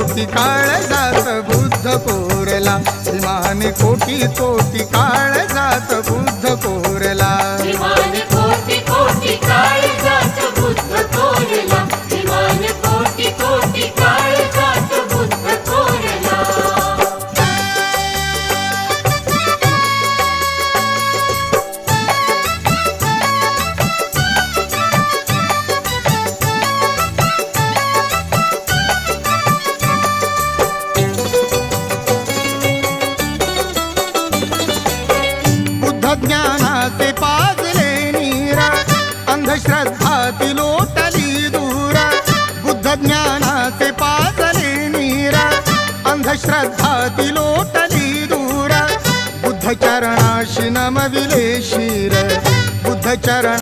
कोटी काळजात बुद्ध कोरला, विमाने कोटी कोटी काळजात बुद्ध कोरला, विमाने कोटी कोटी काळजात बुद्ध कोरला, विमाने कोटी कोटी काळजात बुद्ध कोरला. ज्ञानाचे पाजले नीरा, अंधश्रद्धाती लोटली दूरा. बुद्ध ज्ञानाचे पाजले नीरा, अंधश्रद्धाती लोटली दूरा. बुद्ध चरणाशी नमविले शिर, बुद्ध चरण